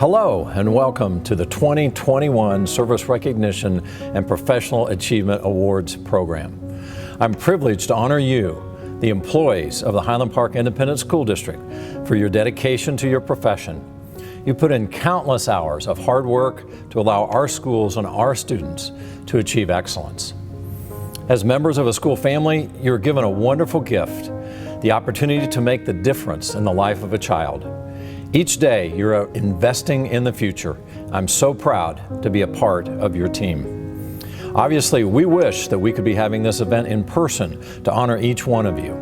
Hello and welcome to the 2021 Service Recognition and Professional Achievement Awards program. I'm privileged to honor you, the employees of the Highland Park Independent School District, for your dedication to your profession. You put in countless hours of hard work to allow our schools and our students to achieve excellence. As members of a school family, you're given a wonderful gift, the opportunity to make the difference in the life of a child. Each day, you're investing in the future. I'm so proud to be a part of your team. Obviously, we wish that we could be having this event in person to honor each one of you.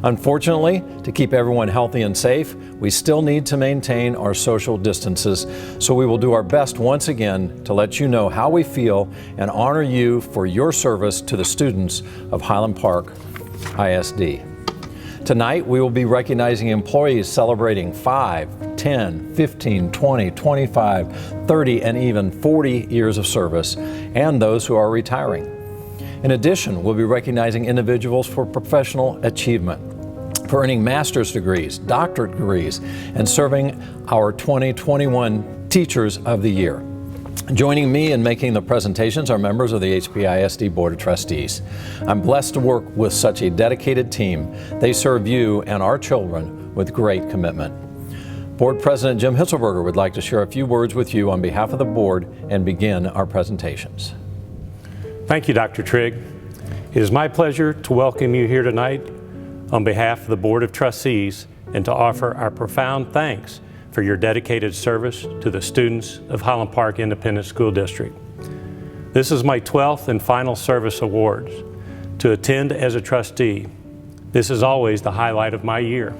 Unfortunately, to keep everyone healthy and safe, we still need to maintain our social distances, so we will do our best once again to let you know how we feel and honor you for your service to the students of Highland Park ISD. Tonight, we will be recognizing employees celebrating 5, 10, 15, 20, 25, 30, and even 40 years of service, and those who are retiring. In addition, we'll be recognizing individuals for professional achievement, for earning master's degrees, doctorate degrees, and serving our 2021 Teachers of the Year. Joining me in making the presentations are members of the HPISD Board of Trustees. I'm blessed to work with such a dedicated team. They serve you and our children with great commitment. Board President Jim Hitzelberger would like to share a few words with you on behalf of the board and begin our presentations. Thank you, Dr. Trigg. It is my pleasure to welcome you here tonight on behalf of the Board of Trustees and to offer our profound thanks for your dedicated service to the students of Highland Park Independent School District. This is my 12th and final service awards. To attend as a trustee, this is always the highlight of my year.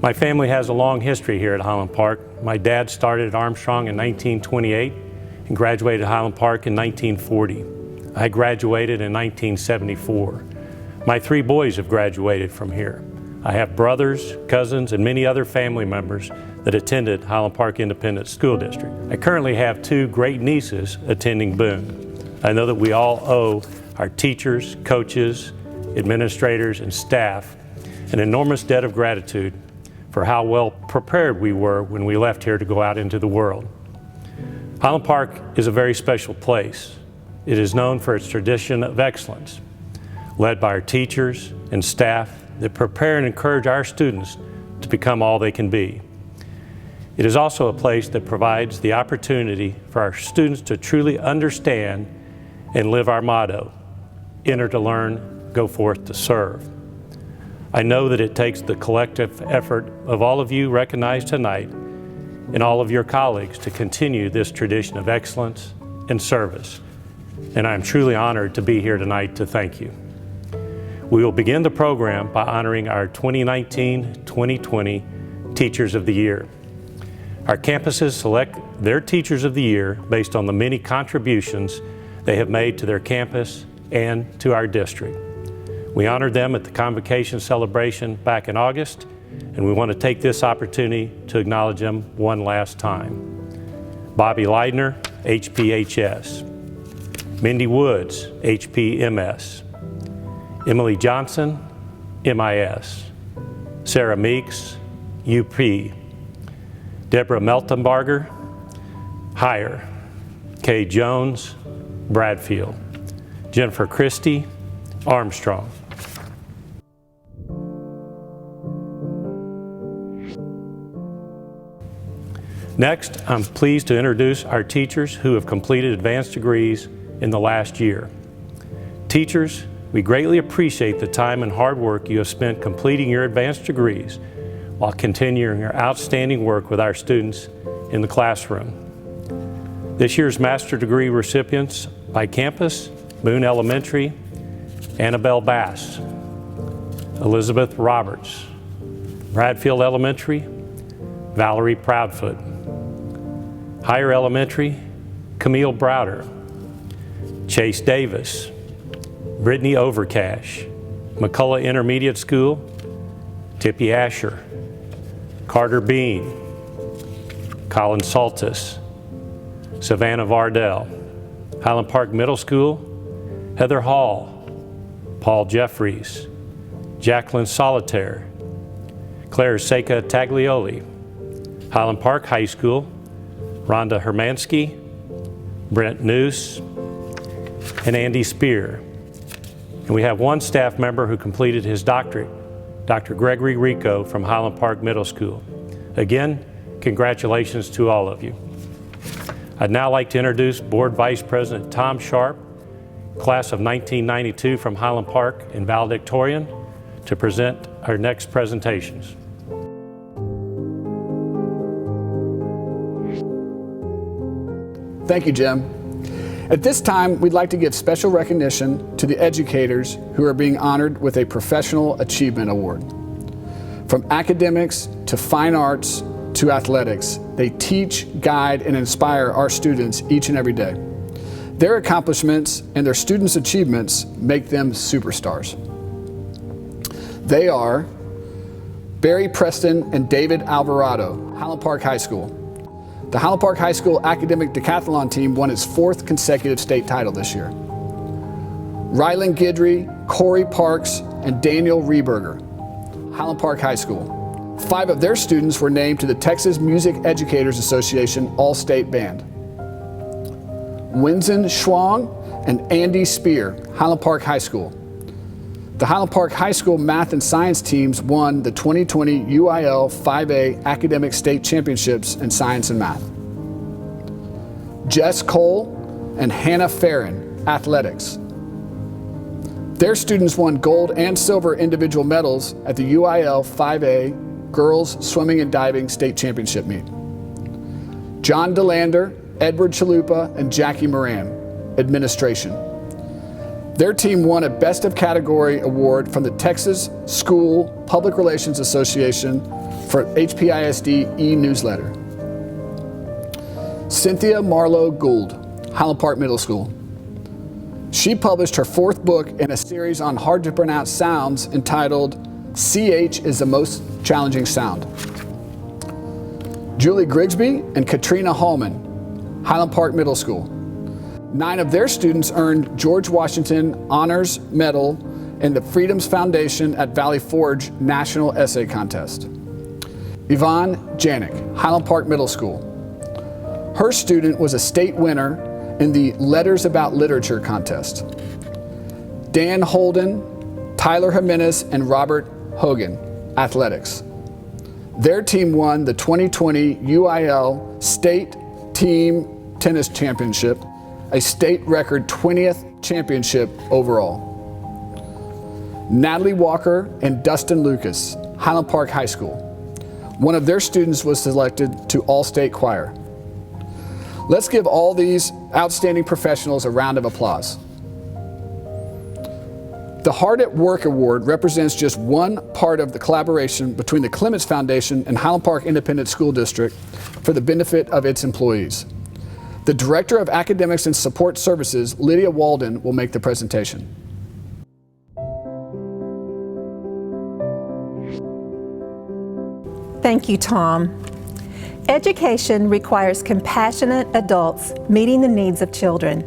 My family has a long history here at Highland Park. My dad started at Armstrong in 1928 and graduated Highland Park in 1940. I graduated in 1974. My 3 boys have graduated from here. I have brothers, cousins, and many other family members that attended Highland Park Independent School District. I currently have 2 great nieces attending Boone. I know that we all owe our teachers, coaches, administrators, and staff an enormous debt of gratitude for how well prepared we were when we left here to go out into the world. Highland Park is a very special place. It is known for its tradition of excellence, led by our teachers and staff that prepare and encourage our students to become all they can be. It is also a place that provides the opportunity for our students to truly understand and live our motto, enter to learn, go forth to serve. I know that it takes the collective effort of all of you recognized tonight and all of your colleagues to continue this tradition of excellence and service. And I'm truly honored to be here tonight to thank you. We will begin the program by honoring our 2019-2020 Teachers of the Year. Our campuses select their Teachers of the Year based on the many contributions they have made to their campus and to our district. We honored them at the Convocation celebration back in August, and we want to take this opportunity to acknowledge them one last time. Bobby Leidner, HPHS. Mindy Woods, HPMS. Emily Johnson, MIS. Sarah Meeks, UP. Deborah Meltenbarger, Higher. Kay Jones, Bradfield. Jennifer Christie, Armstrong. Next, I'm pleased to introduce our teachers who have completed advanced degrees in the last year. Teachers, we greatly appreciate the time and hard work you have spent completing your advanced degrees while continuing your outstanding work with our students in the classroom. This year's master degree recipients by campus, Boone Elementary, Annabelle Bass, Elizabeth Roberts, Bradfield Elementary, Valerie Proudfoot, Higher Elementary, Camille Browder, Chase Davis, Brittany Overcash, McCullough Intermediate School, Tippy Asher, Carter Bean, Colin Saltis, Savannah Vardell, Highland Park Middle School, Heather Hall, Paul Jeffries, Jacqueline Solitaire, Claire Seca Taglioli, Highland Park High School, Rhonda Hermansky, Brent Noose, and Andy Spear. And we have one staff member who completed his doctorate, Dr. Gregory Rico from Highland Park Middle School. Again, congratulations to all of you. I'd now like to introduce Board Vice President Tom Sharp, class of 1992 from Highland Park and valedictorian, to present our next presentations. Thank you, Jim. At this time, we'd like to give special recognition to the educators who are being honored with a Professional Achievement Award. From academics to fine arts to athletics, they teach, guide, and inspire our students each and every day. Their accomplishments and their students' achievements make them superstars. They are Barry Preston and David Alvarado, Highland Park High School. The Highland Park High School academic decathlon team won its 4th consecutive state title this year. Rylan Guidry, Corey Parks, and Daniel Rieberger, Highland Park High School. 5 of their students were named to the Texas Music Educators Association All-State Band. Winzen Schwang and Andy Spear, Highland Park High School. The Highland Park High School math and science teams won the 2020 UIL 5A Academic State Championships in Science and Math. Jess Cole and Hannah Farron, Athletics. Their students won gold and silver individual medals at the UIL 5A Girls Swimming and Diving State Championship meet. John DeLander, Edward Chalupa, and Jackie Moran, Administration. Their team won a Best of Category award from the Texas School Public Relations Association for HPISD e-newsletter. Cynthia Marlowe Gould, Highland Park Middle School. She published her 4th book in a series on hard to pronounce sounds entitled CH is the Most Challenging Sound. Julie Grigsby and Katrina Hallman, Highland Park Middle School. 9 of their students earned George Washington Honors Medal in the Freedoms Foundation at Valley Forge National Essay Contest. Yvonne Janik, Highland Park Middle School. Her student was a state winner in the Letters About Literature contest. Dan Holden, Tyler Jimenez, and Robert Hogan, Athletics. Their team won the 2020 UIL State Team Tennis Championship, a state record 20th championship overall. Natalie Walker and Dustin Lucas, Highland Park High School. One of their students was selected to All-State Choir. Let's give all these outstanding professionals a round of applause. The Hard at Work Award represents just one part of the collaboration between the Clements Foundation and Highland Park Independent School District for the benefit of its employees. The Director of Academics and Support Services, Lydia Walden, will make the presentation. Thank you, Tom. Education requires compassionate adults meeting the needs of children.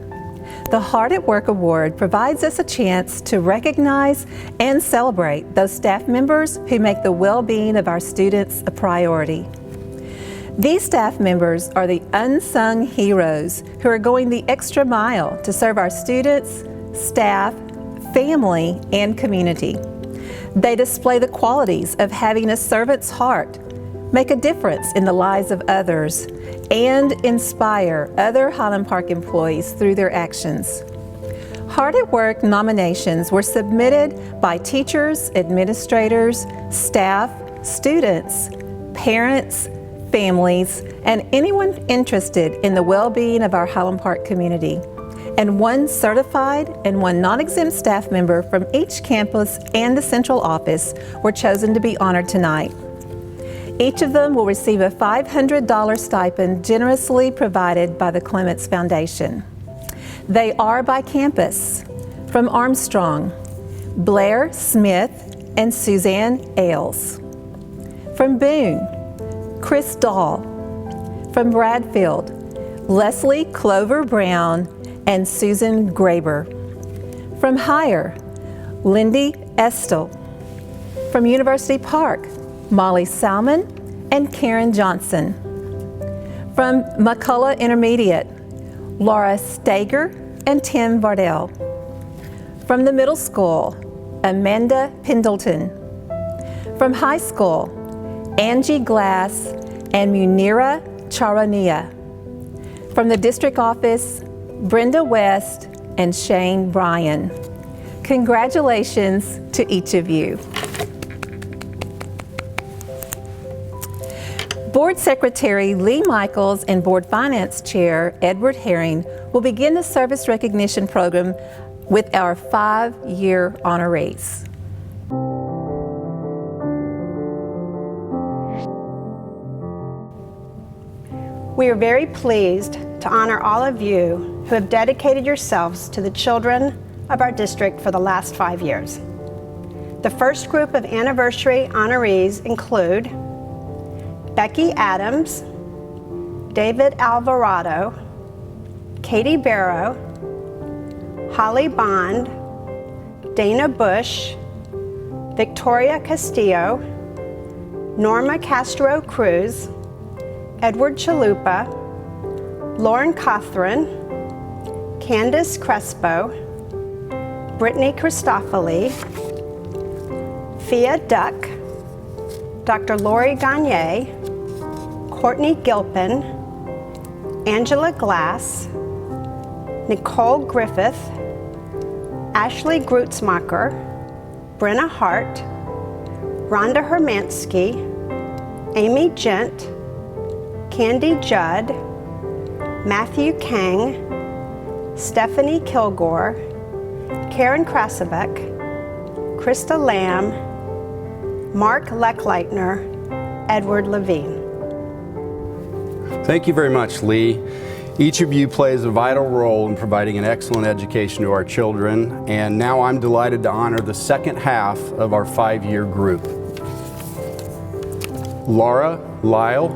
The Hard at Work Award provides us a chance to recognize and celebrate those staff members who make the well-being of our students a priority. These staff members are the unsung heroes who are going the extra mile to serve our students, staff, family, and community. They display the qualities of having a servant's heart, make a difference in the lives of others, and inspire other Highland Park employees through their actions. Hard at Work nominations were submitted by teachers, administrators, staff, students, parents, families, and anyone interested in the well-being of our Highland Park community. And one certified and one non-exempt staff member from each campus and the central office were chosen to be honored tonight. Each of them will receive a $500 stipend generously provided by the Clements Foundation. They are by campus. From Armstrong, Blair Smith and Suzanne Ailes. From Boone, Chris Dahl. From Bradfield, Leslie Clover Brown and Susan Graber. From Higher, Lindy Estel. From University Park, Molly Salmon and Karen Johnson. From McCullough Intermediate, Laura Stager and Tim Vardell. From the middle school, Amanda Pendleton. From high school, Angie Glass and Munira Charania. From the district office, Brenda West and Shane Bryan. Congratulations to each of you. Board Secretary Lee Michaels and Board Finance Chair Edward Herring will begin the service recognition program with our 5-year honorees. We are very pleased to honor all of you who have dedicated yourselves to the children of our district for the last 5 years. The first group of anniversary honorees include Becky Adams, David Alvarado, Katie Barrow, Holly Bond, Dana Bush, Victoria Castillo, Norma Castro Cruz, Edward Chalupa, Lauren Cothran, Candace Crespo, Brittany Christofoli, Fia Duck, Dr. Lori Gagne, Courtney Gilpin, Angela Glass, Nicole Griffith, Ashley Grutzmacher, Brenna Hart, Rhonda Hermansky, Amy Gent, Candy Judd, Matthew Kang, Stephanie Kilgore, Karen Krasabek, Krista Lamb, Mark Leckleitner, Edward Levine. Thank you very much, Lee. Each of you plays a vital role in providing an excellent education to our children, and now I'm delighted to honor the second half of our 5-year group. Laura Lyle,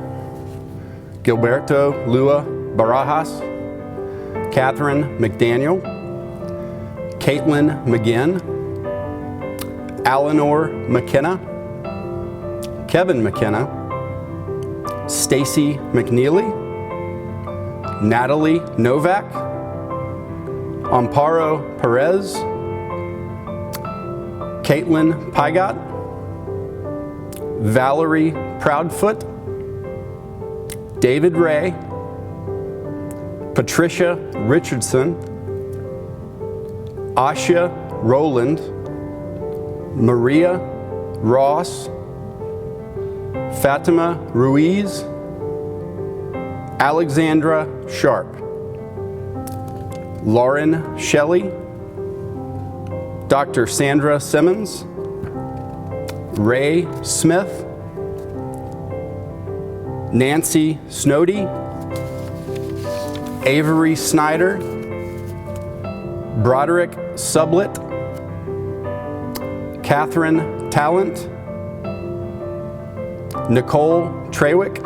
Gilberto Lua Barajas, Catherine McDaniel, Caitlin McGinn, Eleanor McKenna, Kevin McKenna, Stacy McNeely, Natalie Novak, Amparo Perez, Caitlin Pygot, Valerie Proudfoot, David Ray, Patricia Richardson, Asha Rowland, Maria Ross, Fatima Ruiz, Alexandra Sharp, Lauren Shelley, Dr. Sandra Simmons, Ray Smith, Nancy Snowdy, Avery Snyder, Broderick Sublett, Catherine Talent, Nicole Trewick,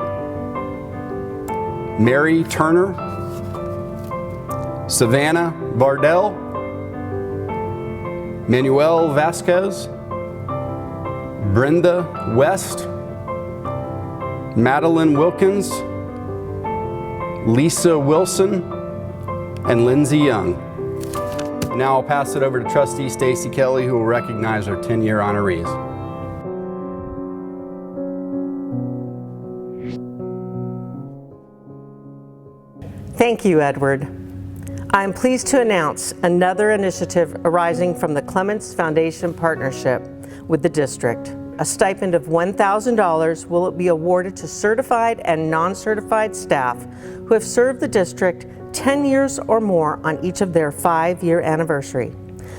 Mary Turner, Savannah Vardell, Manuel Vasquez, Brenda West, Madeline Wilkins, Lisa Wilson, and Lindsay Young. Now I'll pass it over to Trustee Stacy Kelly, who will recognize our 10-year honorees. Thank you, Edward. I am pleased to announce another initiative arising from the Clements Foundation partnership with the district. A stipend of $1,000 will be awarded to certified and non-certified staff who have served the district 10 years or more on each of their 5-year anniversary.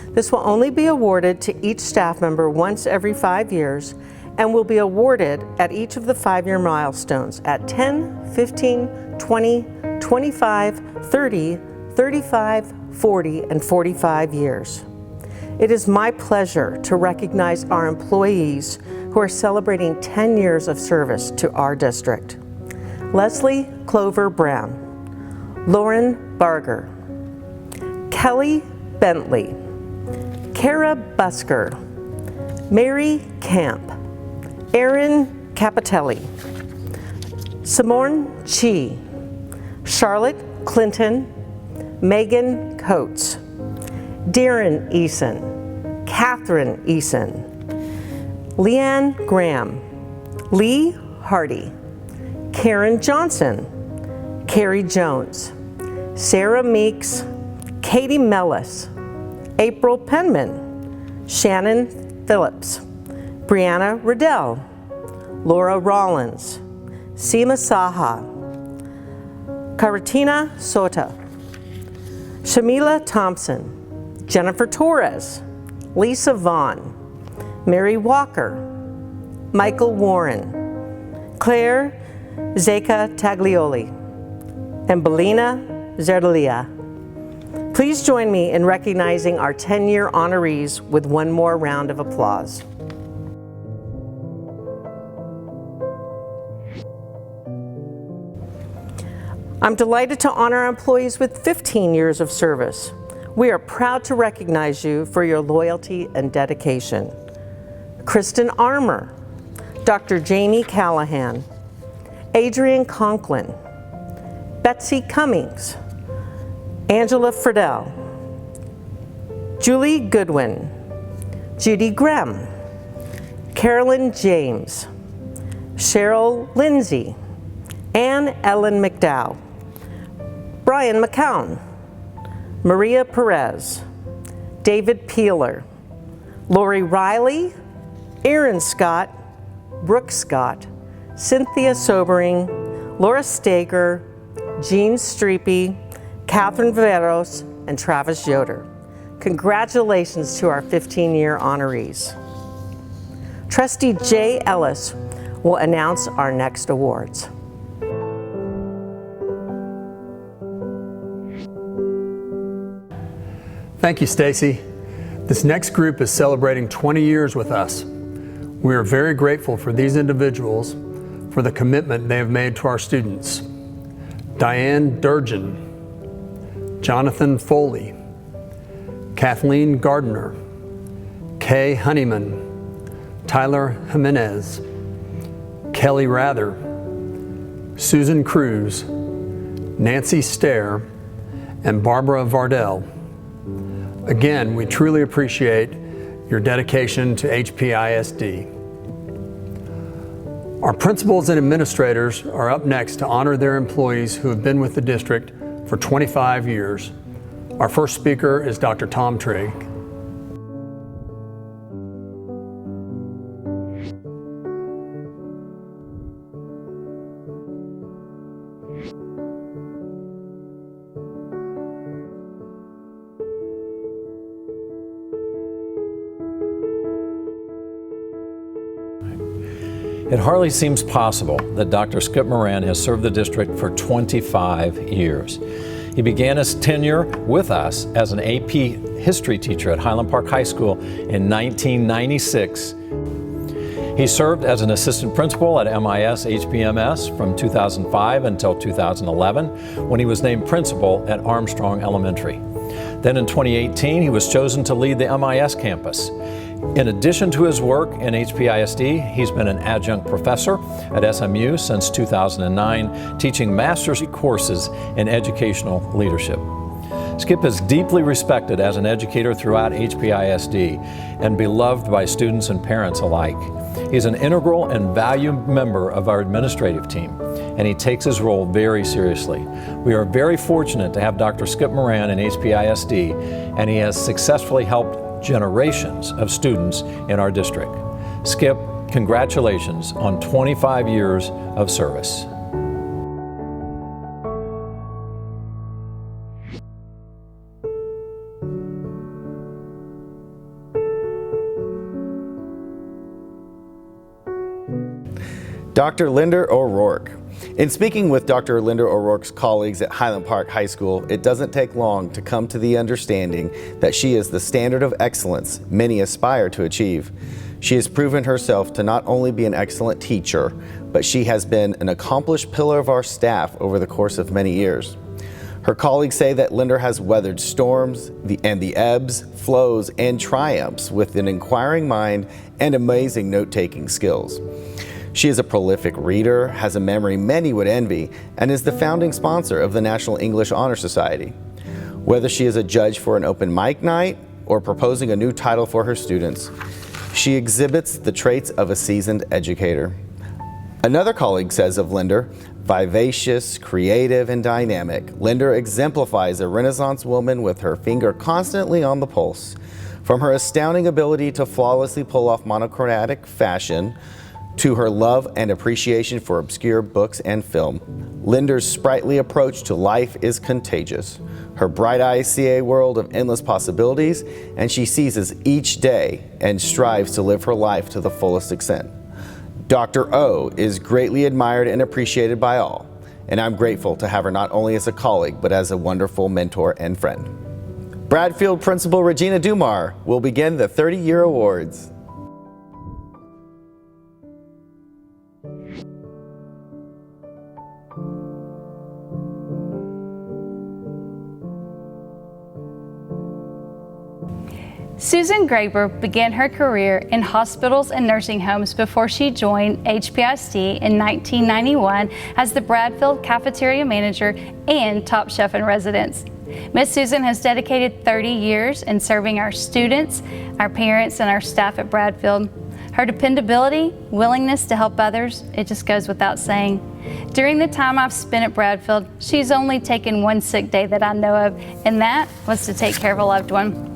This will only be awarded to each staff member once every 5 years and will be awarded at each of the 5-year milestones at 10, 15, 20, 25, 30, 35, 40, and 45 years. It is my pleasure to recognize our employees who are celebrating 10 years of service to our district. Leslie Clover Brown, Lauren Barger, Kelly Bentley, Kara Busker, Mary Camp, Erin Capitelli, Simone Chi, Charlotte Clinton, Megan Coates, Darren Eason, Catherine Eason, Leanne Graham, Lee Hardy, Karen Johnson, Carrie Jones, Sarah Meeks, Katie Mellis, April Penman, Shannon Phillips, Brianna Riddell, Laura Rollins, Seema Saha, Karatina Sota, Shamila Thompson, Jennifer Torres, Lisa Vaughn, Mary Walker, Michael Warren, Claire Zeka Taglioli, and Belina Zerdalia. Please join me in recognizing our 10-year honorees with one more round of applause. I'm delighted to honor our employees with 15 years of service. We are proud to recognize you for your loyalty and dedication. Kristen Armour, Dr. Jamie Callahan, Adrian Conklin, Betsy Cummings, Angela Friedel, Julie Goodwin, Judy Graham, Carolyn James, Cheryl Lindsay, Ann Ellen McDowell, Brian McCown, Maria Perez, David Peeler, Lori Riley, Aaron Scott, Brooke Scott, Cynthia Sobering, Laura Stager, Jean Streepy, Catherine Viveros, and Travis Yoder. Congratulations to our 15-year honorees. Trustee Jay Ellis will announce our next awards. Thank you, Stacy. This next group is celebrating 20 years with us. We are very grateful for these individuals for the commitment they have made to our students. Diane Durgeon, Jonathan Foley, Kathleen Gardner, Kay Honeyman, Tyler Jimenez, Kelly Rather, Susan Cruz, Nancy Stair, and Barbara Vardell. Again, we truly appreciate your dedication to HPISD. Our principals and administrators are up next to honor their employees who have been with the district for 25 years. Our first speaker is Dr. Tom Trigg. It hardly seems possible that Dr. Skip Moran has served the district for 25 years. He began his tenure with us as an AP history teacher at Highland Park High School in 1996. He served as an assistant principal at MIS HPMS from 2005 until 2011, when he was named principal at Armstrong Elementary. Then in 2018, he was chosen to lead the MIS campus. In addition to his work in HPISD, he's been an adjunct professor at SMU since 2009, teaching master's courses in educational leadership. Skip is deeply respected as an educator throughout HPISD and beloved by students and parents alike. He's an integral and valued member of our administrative team, and he takes his role very seriously. We are very fortunate to have Dr. Skip Moran in HPISD, and he has successfully helped generations of students in our district. Skip, congratulations on 25 years of service. Dr. Linda O'Rourke. In speaking with Dr. Linda O'Rourke's colleagues at Highland Park High School, it doesn't take long to come to the understanding that she is the standard of excellence many aspire to achieve. She has proven herself to not only be an excellent teacher, but she has been an accomplished pillar of our staff over the course of many years. Her colleagues say that Linda has weathered storms and the ebbs, flows, and triumphs with an inquiring mind and amazing note-taking skills. She is a prolific reader, has a memory many would envy, and is the founding sponsor of the National English Honor Society. Whether she is a judge for an open mic night or proposing a new title for her students, she exhibits the traits of a seasoned educator. Another colleague says of Linder, vivacious, creative, and dynamic, Linder exemplifies a Renaissance woman with her finger constantly on the pulse. From her astounding ability to flawlessly pull off monochromatic fashion, to her love and appreciation for obscure books and film, Linder's sprightly approach to life is contagious. Her bright eyes see a world of endless possibilities, and she seizes each day and strives to live her life to the fullest extent. Dr. O is greatly admired and appreciated by all, and I'm grateful to have her not only as a colleague, but as a wonderful mentor and friend. Bradfield Principal Regina Dumar will begin the 30-year awards. Susan Graber began her career in hospitals and nursing homes before she joined HPISD in 1991 as the Bradfield cafeteria manager and top chef in residence. Miss Susan has dedicated 30 years in serving our students, our parents, and our staff at Bradfield. Her dependability, willingness to help others, it just goes without saying. During the time I've spent at Bradfield, she's only taken one sick day that I know of, and that was to take care of a loved one.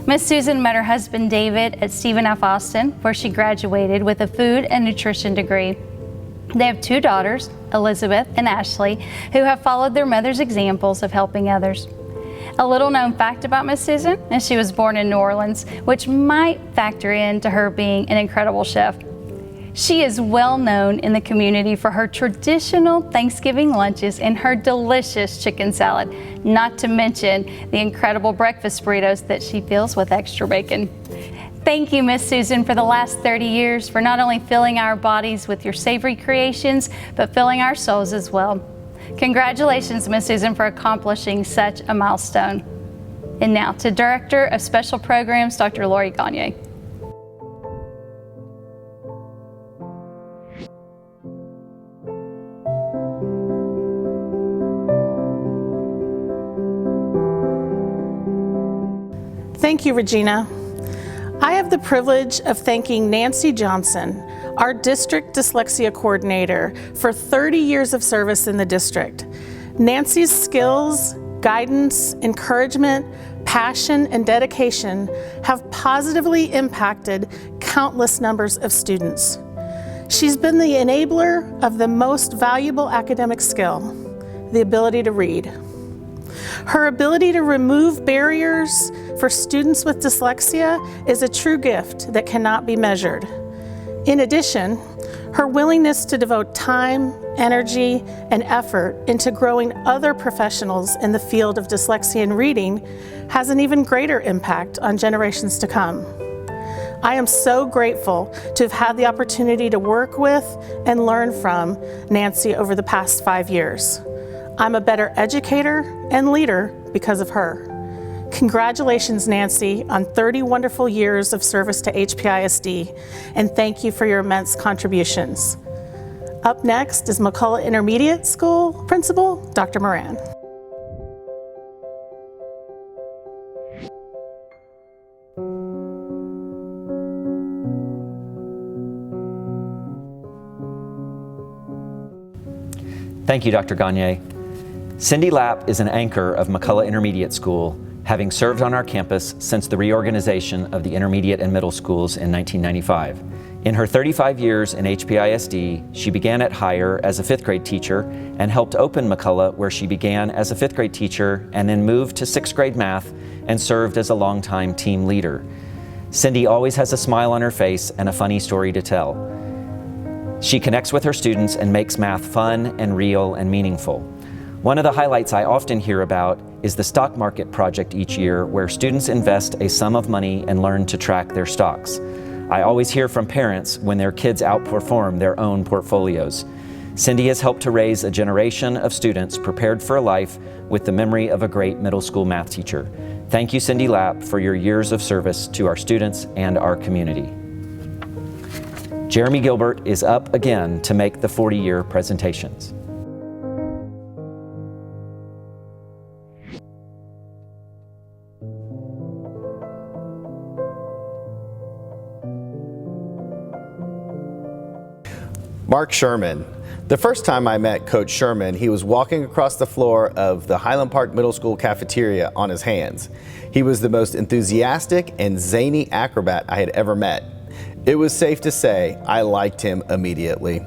Miss Susan met her husband David at Stephen F. Austin, where she graduated with a food and nutrition degree. They have two daughters, Elizabeth and Ashley, who have followed their mother's examples of helping others. A little known fact about Miss Susan is she was born in New Orleans, which might factor into her being an incredible chef. She is well known in the community for her traditional Thanksgiving lunches and her delicious chicken salad, not to mention the incredible breakfast burritos that she fills with extra bacon. Thank you, Miss Susan, for the last 30 years for not only filling our bodies with your savory creations, but filling our souls as well. Congratulations, Miss Susan, for accomplishing such a milestone. And now to Director of Special Programs, Dr. Lori Gagne. Thank you, Regina. I have the privilege of thanking Nancy Johnson, our district dyslexia coordinator, for 30 years of service in the district. Nancy's skills, guidance, encouragement, passion, and dedication have positively impacted countless numbers of students. She's been the enabler of the most valuable academic skill, the ability to read. Her ability to remove barriers for students with dyslexia is a true gift that cannot be measured. In addition, her willingness to devote time, energy, and effort into growing other professionals in the field of dyslexia and reading has an even greater impact on generations to come. I am so grateful to have had the opportunity to work with and learn from Nancy over the past 5 years. I'm a better educator and leader because of her. Congratulations, Nancy, on 30 wonderful years of service to HPISD, and thank you for your immense contributions. Up next is McCullough Intermediate School Principal, Dr. Moran. Thank you, Dr. Gagne. Cindy Lapp is an anchor of McCullough Intermediate School, having served on our campus since the reorganization of the intermediate and middle schools in 1995. In her 35 years in HPISD, she began at Higher as a 5th grade teacher and helped open McCullough, where she began as a 5th grade teacher and then moved to 6th grade math and served as a longtime team leader. Cindy always has a smile on her face and a funny story to tell. She connects with her students and makes math fun and real and meaningful. One of the highlights I often hear about is the stock market project each year, where students invest a sum of money and learn to track their stocks. I always hear from parents when their kids outperform their own portfolios. Cindy has helped to raise a generation of students prepared for life with the memory of a great middle school math teacher. Thank you, Cindy Lapp, for your years of service to our students and our community. Jeremy Gilbert is up again to make the 40-year presentations. Mark Sherman. The first time I met Coach Sherman, he was walking across the floor of the Highland Park Middle School cafeteria on his hands. He was the most enthusiastic and zany acrobat I had ever met. It was safe to say I liked him immediately.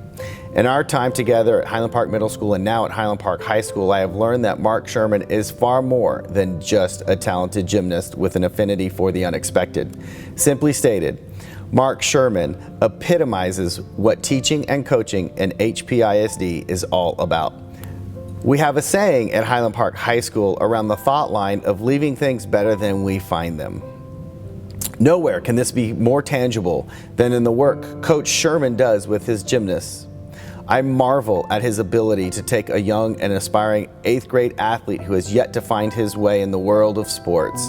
In our time together at Highland Park Middle School and now at Highland Park High School, I have learned that Mark Sherman is far more than just a talented gymnast with an affinity for the unexpected. Simply stated, Mark Sherman epitomizes what teaching and coaching in HPISD is all about. We have a saying at Highland Park High School around the thought line of leaving things better than we find them. Nowhere can this be more tangible than in the work Coach Sherman does with his gymnasts. I marvel at his ability to take a young and aspiring 8th grade athlete who has yet to find his way in the world of sports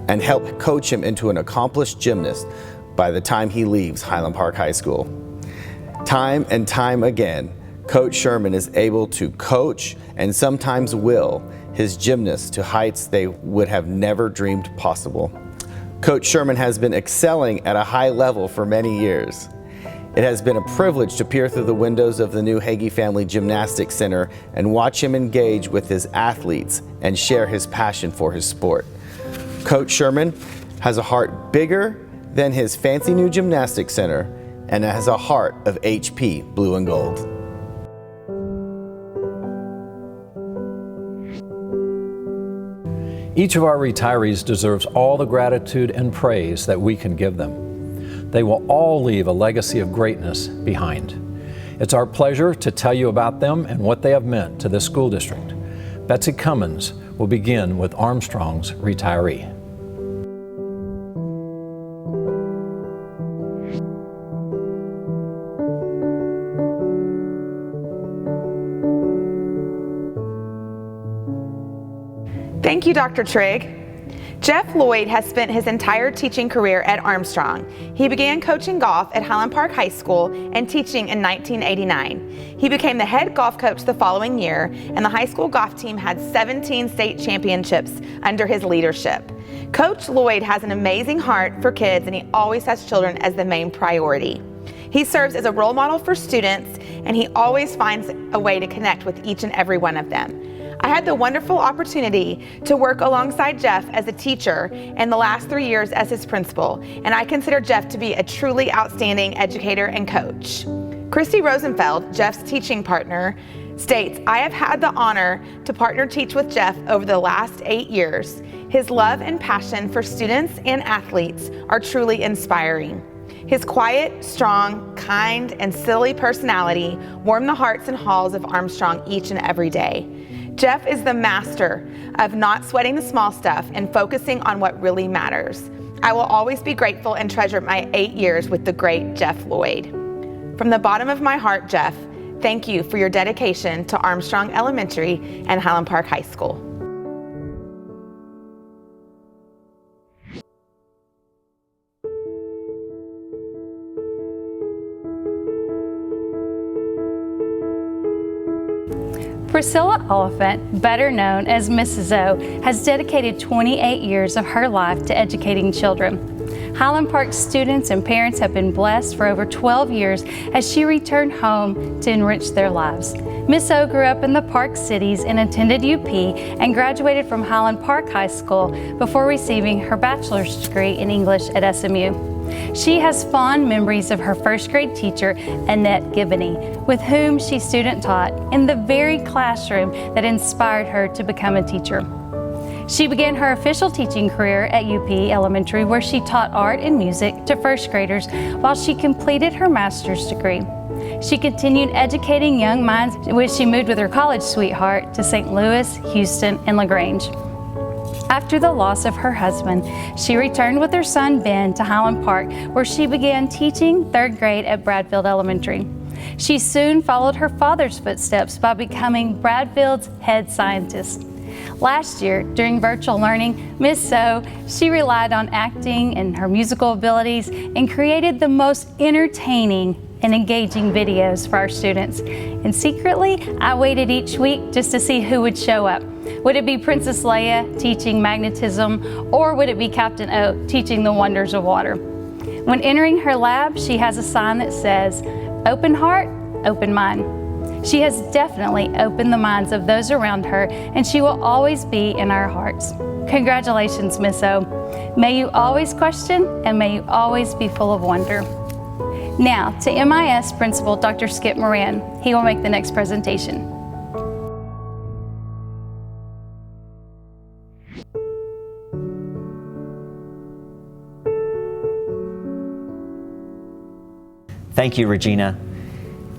and help coach him into an accomplished gymnast by the time he leaves Highland Park High School. Time and time again, Coach Sherman is able to coach and sometimes will his gymnasts to heights they would have never dreamed possible. Coach Sherman has been excelling at a high level for many years. It has been a privilege to peer through the windows of the new Hagee Family Gymnastics Center and watch him engage with his athletes and share his passion for his sport. Coach Sherman has a heart bigger than his fancy new gymnastics center and has a heart of HP blue and gold. Each of our retirees deserves all the gratitude and praise that we can give them. They will all leave a legacy of greatness behind. It's our pleasure to tell you about them and what they have meant to this school district. Betsy Cummins will begin with Armstrong's retiree. Thank you, Dr. Trigg. Jeff Lloyd has spent his entire teaching career at Armstrong. He began coaching golf at Highland Park High School and teaching in 1989. He became the head golf coach the following year, and the high school golf team had 17 state championships under his leadership. Coach Lloyd has an amazing heart for kids, and he always has children as the main priority. He serves as a role model for students, and he always finds a way to connect with each and every one of them. I had the wonderful opportunity to work alongside Jeff as a teacher in the last 3 years as his principal, and I consider Jeff to be a truly outstanding educator and coach. Christy Rosenfeld, Jeff's teaching partner, states, "I have had the honor to partner teach with Jeff over the last 8 years. His love and passion for students and athletes are truly inspiring. His quiet, strong, kind, and silly personality warm the hearts and halls of Armstrong each and every day. Jeff is the master of not sweating the small stuff and focusing on what really matters. I will always be grateful and treasure my 8 years with the great Jeff Lloyd." From the bottom of my heart, Jeff, thank you for your dedication to Armstrong Elementary and Highland Park High School. Priscilla Oliphant, better known as Mrs. O, has dedicated 28 years of her life to educating children. Highland Park students and parents have been blessed for over 12 years as she returned home to enrich their lives. Miss O grew up in the Park Cities and attended UP and graduated from Highland Park High School before receiving her bachelor's degree in English at SMU. She has fond memories of her first grade teacher, Annette Gibney, with whom she student taught in the very classroom that inspired her to become a teacher. She began her official teaching career at UP Elementary, where she taught art and music to first graders while she completed her master's degree. She continued educating young minds, when she moved with her college sweetheart to St. Louis, Houston, and LaGrange. After the loss of her husband, she returned with her son Ben to Highland Park, where she began teaching 3rd grade at Bradfield Elementary. She soon followed her father's footsteps by becoming Bradfield's head scientist. Last year, during virtual learning, Miss O, she relied on acting and her musical abilities and created the most entertaining and engaging videos for our students. And secretly, I waited each week just to see who would show up. Would it be Princess Leia teaching magnetism, or would it be Captain Oak teaching the wonders of water? When entering her lab, she has a sign that says, "Open heart, open mind." She has definitely opened the minds of those around her, and she will always be in our hearts. Congratulations, Miss O. May you always question, and may you always be full of wonder. Now to MIS Principal Dr. Skip Moran. He will make the next presentation. Thank you, Regina.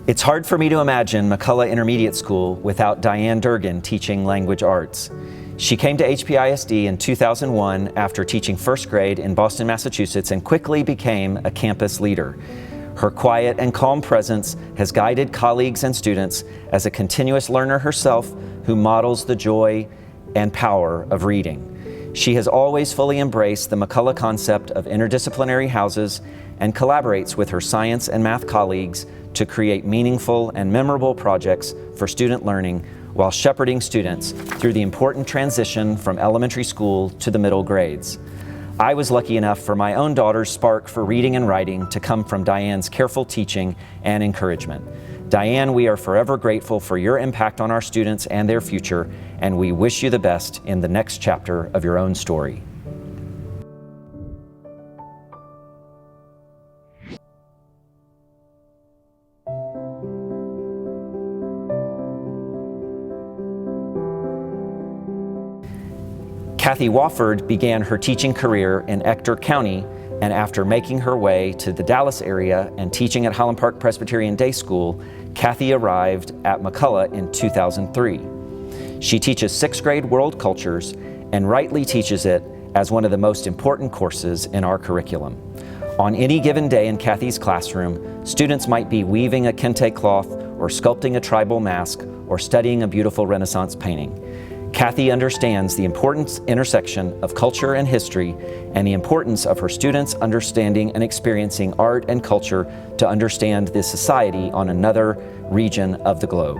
It's hard for me to imagine McCullough Intermediate School without Diane Durgan teaching language arts. She came to HPISD in 2001 after teaching first grade in Boston, Massachusetts, and quickly became a campus leader. Her quiet and calm presence has guided colleagues and students as a continuous learner herself who models the joy and power of reading. She has always fully embraced the McCullough concept of interdisciplinary houses and collaborates with her science and math colleagues to create meaningful and memorable projects for student learning while shepherding students through the important transition from elementary school to the middle grades. I was lucky enough for my own daughter's spark for reading and writing to come from Diane's careful teaching and encouragement. Diane, we are forever grateful for your impact on our students and their future, and we wish you the best in the next chapter of your own story. Kathy Wofford began her teaching career in Ector County, and after making her way to the Dallas area and teaching at Highland Park Presbyterian Day School, Kathy arrived at McCullough in 2003. She teaches 6th grade world cultures and rightly teaches it as one of the most important courses in our curriculum. On any given day in Kathy's classroom, students might be weaving a kente cloth or sculpting a tribal mask or studying a beautiful Renaissance painting. Kathy understands the important intersection of culture and history and the importance of her students understanding and experiencing art and culture to understand this society on another region of the globe.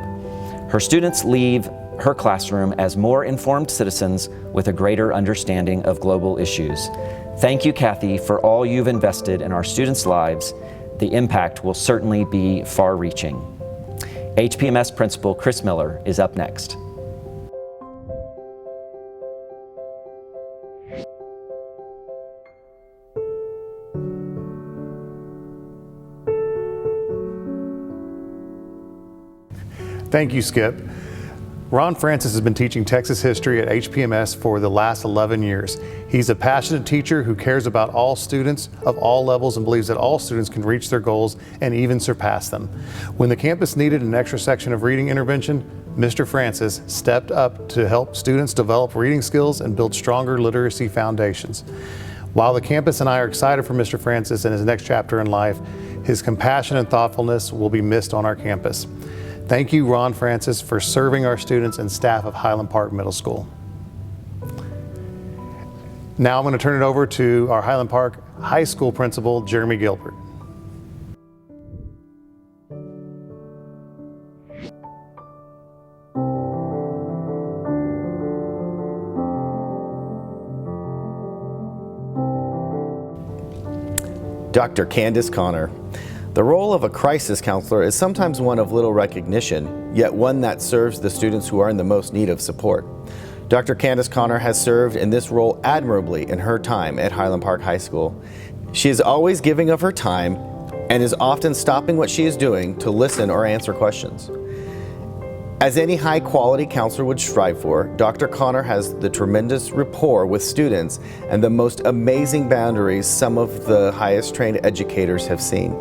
Her students leave her classroom as more informed citizens with a greater understanding of global issues. Thank you, Kathy, for all you've invested in our students' lives. The impact will certainly be far-reaching. HPMS Principal Chris Miller is up next. Thank you, Skip. Ron Francis has been teaching Texas history at HPMS for the last 11 years. He's a passionate teacher who cares about all students of all levels and believes that all students can reach their goals and even surpass them. When the campus needed an extra section of reading intervention, Mr. Francis stepped up to help students develop reading skills and build stronger literacy foundations. While the campus and I are excited for Mr. Francis and his next chapter in life, his compassion and thoughtfulness will be missed on our campus. Thank you, Ron Francis, for serving our students and staff of Highland Park Middle School. Now I'm going to turn it over to our Highland Park High School Principal, Jeremy Gilbert. Dr. Candace Connor. The role of a crisis counselor is sometimes one of little recognition, yet one that serves the students who are in the most need of support. Dr. Candace Connor has served in this role admirably in her time at Highland Park High School. She is always giving of her time and is often stopping what she is doing to listen or answer questions. As any high-quality counselor would strive for, Dr. Connor has the tremendous rapport with students and the most amazing boundaries some of the highest trained educators have seen.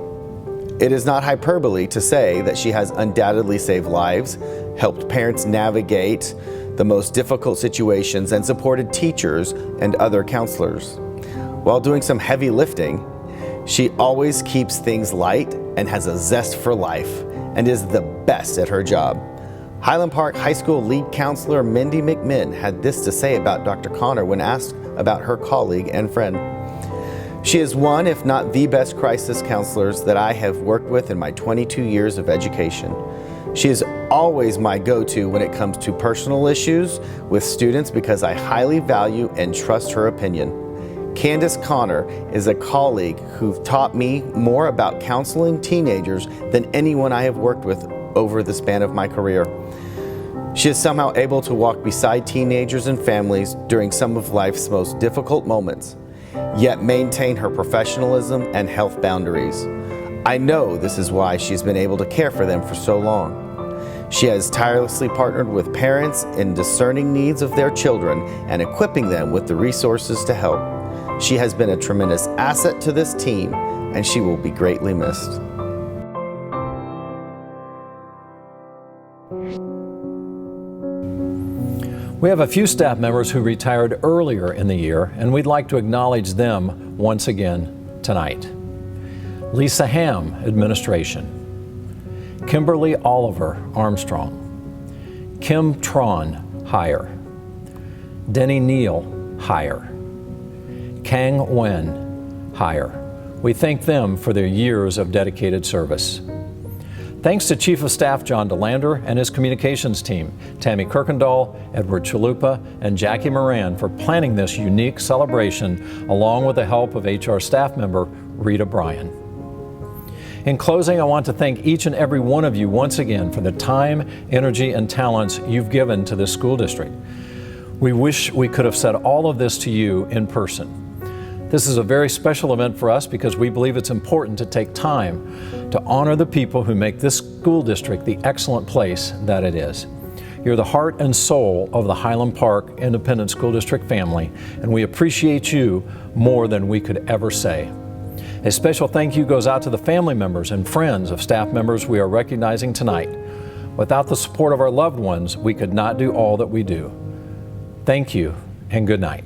It is not hyperbole to say that she has undoubtedly saved lives, helped parents navigate the most difficult situations, and supported teachers and other counselors. While doing some heavy lifting, she always keeps things light and has a zest for life and is the best at her job. Highland Park High School lead counselor Mindy McMinn had this to say about Dr. Connor when asked about her colleague and friend. She is one, if not the best crisis counselors that I have worked with in my 22 years of education. She is always my go-to when it comes to personal issues with students because I highly value and trust her opinion. Candace Connor is a colleague who taught me more about counseling teenagers than anyone I have worked with over the span of my career. She is somehow able to walk beside teenagers and families during some of life's most difficult moments, yet maintain her professionalism and health boundaries. I know this is why she's been able to care for them for so long. She has tirelessly partnered with parents in discerning needs of their children and equipping them with the resources to help. She has been a tremendous asset to this team, and she will be greatly missed. We have a few staff members who retired earlier in the year, and we'd like to acknowledge them once again tonight. Lisa Ham, Administration. Kimberly Oliver, Armstrong. Kim Tron, Higher. Denny Neal, Higher. Kang Wen, Higher. We thank them for their years of dedicated service. Thanks to Chief of Staff John DeLander and his communications team, Tammy Kirkendall, Edward Chalupa, and Jackie Moran for planning this unique celebration, along with the help of HR staff member Rita Bryan. In closing, I want to thank each and every one of you once again for the time, energy, and talents you've given to this school district. We wish we could have said all of this to you in person. This is a very special event for us because we believe it's important to take time to honor the people who make this school district the excellent place that it is. You're the heart and soul of the Highland Park Independent School District family, and we appreciate you more than we could ever say. A special thank you goes out to the family members and friends of staff members we are recognizing tonight. Without the support of our loved ones, we could not do all that we do. Thank you and good night.